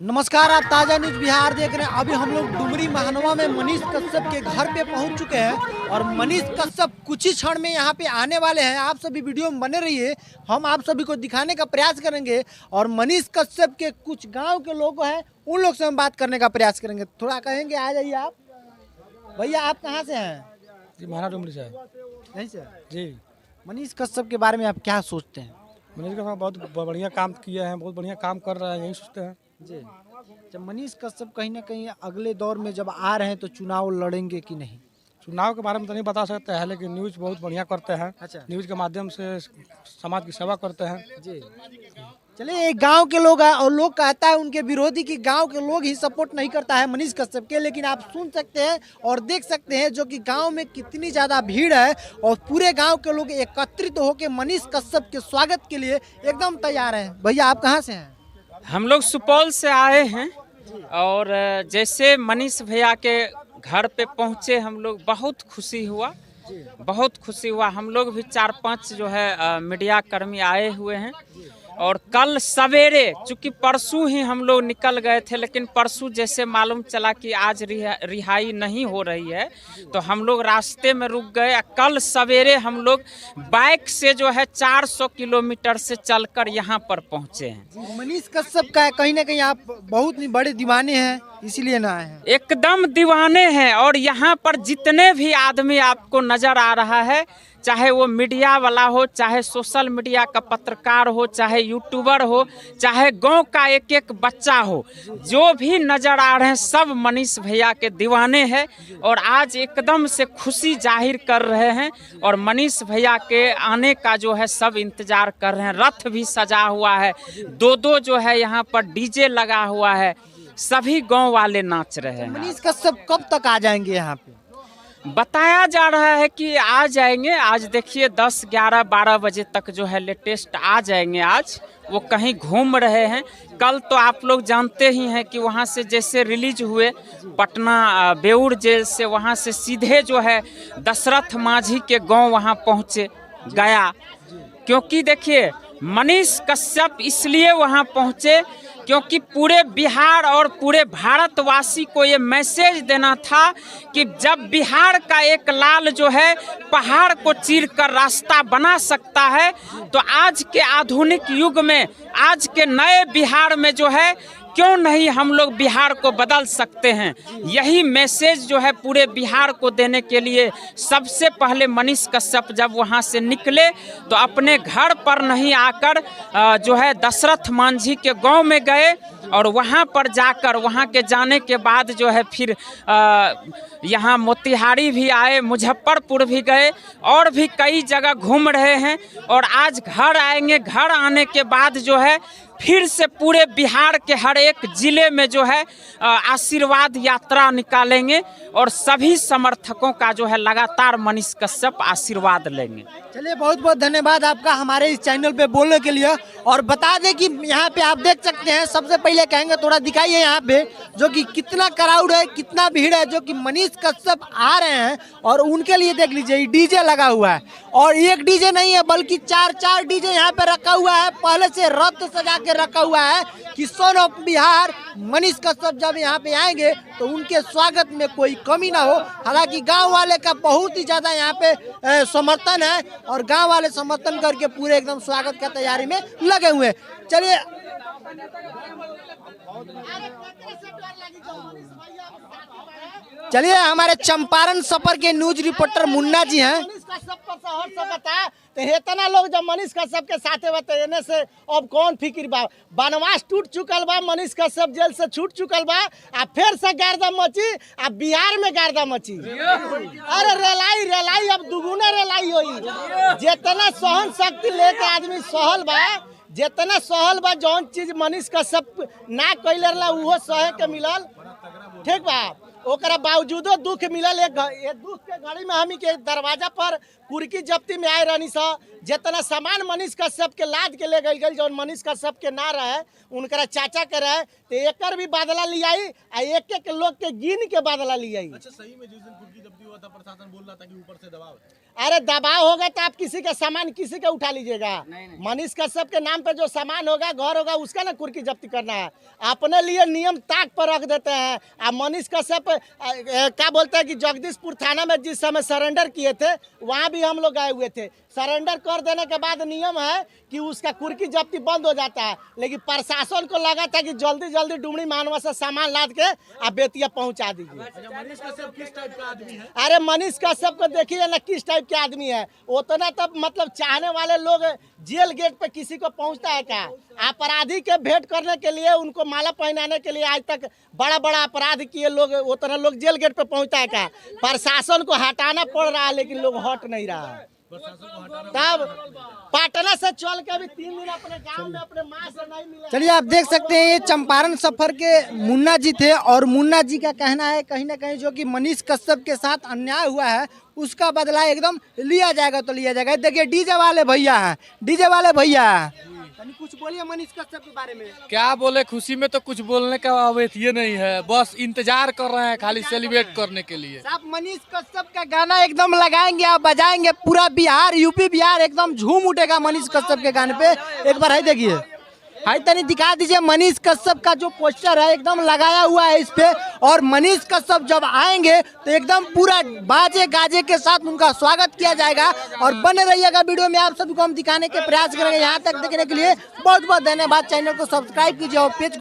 नमस्कार, आप ताज़ा न्यूज़ बिहार देख रहे हैं। अभी हम लोग डुमरी महानवा में मनीष कश्यप के घर पे पहुंच चुके हैं और मनीष कश्यप कुछ ही क्षण में यहां पे आने वाले हैं। आप सभी वीडियो में बने रहिए, हम आप सभी को दिखाने का प्रयास करेंगे और मनीष कश्यप के कुछ गांव के लोग हैं, उन लोग से हम बात करने का प्रयास करेंगे। थोड़ा कहेंगे, आ जाइए आप। भैया, आप कहाँ से हैं? जी, महाराज डुमरी से। नहीं सर जी, मनीष कश्यप के बारे में आप क्या सोचते हैं? मनीष का बहुत बढ़िया काम किए हैं, बहुत बढ़िया काम कर रहे हैं, यही सोचते हैं। जी, जब मनीष कश्यप कहीं ना कहीं अगले दौर में जब आ रहे हैं तो चुनाव लड़ेंगे कि नहीं? चुनाव के बारे में तो नहीं बता सकते हैं, लेकिन न्यूज़ बहुत बढ़िया करते हैं। अच्छा। न्यूज़ के माध्यम से समाज की सेवा करते हैं। जी, चलिए, एक गांव के लोग हैं और लोग कहता है उनके विरोधी कि गांव के लोग ही सपोर्ट नहीं करता है मनीष कश्यप के, लेकिन आप सुन सकते हैं और देख सकते हैं जो कि गांव में कितनी ज़्यादा भीड़ है और पूरे गांव के लोग एकत्रित होकर मनीष कश्यप के स्वागत के लिए एकदम तैयार हैं। भैया, आप कहाँ से हैं? हम लोग सुपौल से आए हैं और जैसे मनीष भैया के घर पे पहुँचे हम लोग बहुत खुशी हुआ, बहुत खुशी हुआ। हम लोग भी 4-5 जो है मीडिया कर्मी आए हुए हैं और कल सवेरे, चूँकि परसों ही हम लोग निकल गए थे, लेकिन परसों जैसे मालूम चला कि आज रिहाई नहीं हो रही है तो हम लोग रास्ते में रुक गए। कल सवेरे हम लोग बाइक से जो है 400 किलोमीटर से चलकर यहाँ पर पहुँचे हैं। मनीष कश्यप का कहीं ना कहीं आप बहुत ही बड़े दीवाने हैं, इसीलिए ना आए हैं? एकदम दीवाने हैं और यहाँ पर जितने भी आदमी आपको नजर आ रहा है, चाहे वो मीडिया वाला हो, चाहे सोशल मीडिया का पत्रकार हो, चाहे यूट्यूबर हो, चाहे गांव का एक एक बच्चा हो, जो भी नजर आ रहे हैं सब मनीष भैया के दीवाने हैं और आज एकदम से खुशी जाहिर कर रहे हैं और मनीष भैया के आने का जो है सब इंतजार कर रहे हैं। रथ भी सजा हुआ है, दो जो है यहाँ पर डीजे लगा हुआ है, सभी गांव वाले नाच रहे हैं। मनीष कश्यप कब तक आ जाएंगे यहाँ पे? बताया जा रहा है कि आ जाएंगे। आज देखिए 10, 11, 12 बजे तक जो है लेटेस्ट आ जाएंगे। आज वो कहीं घूम रहे हैं। कल तो आप लोग जानते ही हैं कि वहाँ से जैसे रिलीज हुए पटना बेउर जेल से, वहाँ से सीधे जो है दशरथ माझी के गांव वहाँ पहुँचे गया। क्योंकि देखिए मनीष कश्यप इसलिए वहाँ पहुँचे क्योंकि पूरे बिहार और पूरे भारतवासी को ये मैसेज देना था कि जब बिहार का एक लाल जो है पहाड़ को चीर कर रास्ता बना सकता है तो आज के आधुनिक युग में, आज के नए बिहार में जो है क्यों नहीं हम लोग बिहार को बदल सकते हैं। यही मैसेज जो है पूरे बिहार को देने के लिए सबसे पहले मनीष कश्यप जब वहां से निकले तो अपने घर पर नहीं आकर जो है दशरथ मांझी के गांव में गए और वहां पर जाकर, वहां के जाने के बाद जो है फिर यहाँ मोतिहारी भी आए, मुजफ्फरपुर भी गए और भी कई जगह घूम रहे हैं और आज घर आएंगे। घर आने के बाद जो है फिर से पूरे बिहार के हर एक जिले में जो है आशीर्वाद यात्रा निकालेंगे और सभी समर्थकों का जो है लगातार मनीष कश्यप आशीर्वाद लेंगे। चलिए, बहुत बहुत धन्यवाद आपका हमारे इस चैनल पे बोलने के लिए। और बता दें कि यहाँ पे आप देख सकते हैं, सबसे पहले कहेंगे थोड़ा दिखाइए यहाँ पे जो कि कितना क्राउड है, कितना भीड़ है, जो कि मनीष कश्यप आ रहे हैं और उनके लिए देख लीजिए डीजे लगा हुआ है और एक डीजे नहीं है बल्कि 4 डीजे यहाँ पे रखा हुआ है। पहले से रथ सजा के रखा हुआ है कि सन ऑफ बिहार मनीष कश्यप जब यहाँ पे आएंगे तो उनके स्वागत में कोई कमी ना हो। हालांकि गांव वाले का बहुत ही ज्यादा यहाँ पे समर्थन है और गांव वाले समर्थन करके पूरे एकदम स्वागत का तैयारी में लगे हुए हैं। चलिए, चलिए हमारे चंपारण सफर के न्यूज रिपोर्टर मुन्ना जी हैं। इतना लोग जब मनीष कश्यप के साथे बतेने से अब कौन फिक्र बा। बनवास टूट चुकल बा, मनीष कश्यप जेल से छूट चुकल बा, आ फिर से गर्दा मची, आ बिहार में गर्दा मची। अरे रेलाई अब दुगुना रेलाई होई। जितना सहन शक्ति लेके आदमी सहल बा, जितना सहल बा, जौन चीज मनीष कश्यप ना कैले रहा उहो सहे के मिलल। ठीक बा, ओकरा बावजूदो दुख मिलल। ये दुख के घड़ी में हमी के दरवाजा पर कुर्की जब्ती में आए रहनी सा। जितना सामान मनीष कश्यप के लाद के ले गई जौन मनीष कश्यप के ना रहे, उनकरा चाचा के रहे, तो एकर भी बादला लियाई आ एक एक लोग के गिन के बादला लियाई। अच्छा, सही में जिस दिन कुर्की जब्ती हुआ था प्रशासन बोल रहा था कि ऊपर से दबाव है। अरे दबाव होगा तो आप किसी का सामान किसी का उठा लीजिएगा। मनीष कश्यप के नाम पे जो सामान होगा, घर होगा, उसका ना कुर्की जब्ती करना है। अपने लिए नियम ताक पर रख देते हैं। अब मनीष कश्यप क्या बोलते हैं कि जगदीशपुर थाना में जिस समय सरेंडर किए थे, वहाँ भी हम लोग गए हुए थे। सरेंडर कर देने के बाद नियम है कि उसका कुर्की जब्ती बंद हो जाता है, लेकिन प्रशासन को लगा था कि जल्दी जल्दी डुमरी मानवा से सामान लाद के आप बेतिया पहुंचा दीजिए। अरे मनीष कश्यप को देखिए ना किस टाइप के आदमी है। उतना तो मतलब चाहने वाले लोग जेल गेट पे किसी को पहुंचता है क्या? अपराधी के भेंट करने के लिए, उनको माला पहनाने के लिए आज तक बड़ा बड़ा अपराध किए लोग, उतना लोग जेल गेट पे पहुंचता है क्या? प्रशासन को हटाना पड़ रहा है, लेकिन लोग हट नहीं रहा है। तब पटना से चल के भी 3 दिन अपने गांव में अपने माँ से नहीं मिले। चलिए आप देख सकते हैं ये चंपारण सफर के मुन्ना जी थे, और मुन्ना जी का कहना है कहीं ना कहीं जो कि मनीष कश्यप के साथ अन्याय हुआ है उसका बदला एकदम लिया जाएगा तो लिया जाएगा। देखिए डीजे वाले भैया हैं, डीजे वाले भैया कुछ बोलिए मनीष कश्यप के बारे में। क्या बोले, खुशी में तो कुछ बोलने का अवैध ये नहीं है, बस इंतजार कर रहे हैं खाली सेलिब्रेट करने के लिए। आप मनीष कश्यप का गाना एकदम लगाएंगे, आप बजाएंगे, पूरा बिहार, यूपी बिहार एकदम झूम उठेगा मनीष कश्यप के गाने पे। एक बार है देखिए, हाई तनी दिखा दीजिए मनीष कश्यप का जो पोस्टर है एकदम लगाया हुआ है इस पे। और मनीष कश्यप जब आएंगे तो एकदम पूरा बाजे गाजे के साथ उनका स्वागत किया जाएगा। और बने रहिएगा वीडियो में, आप सभी को हम दिखाने के प्रयास करेंगे। यहाँ तक देखने के लिए बहुत बहुत धन्यवाद। चैनल को सब्सक्राइब कीजिए और पेज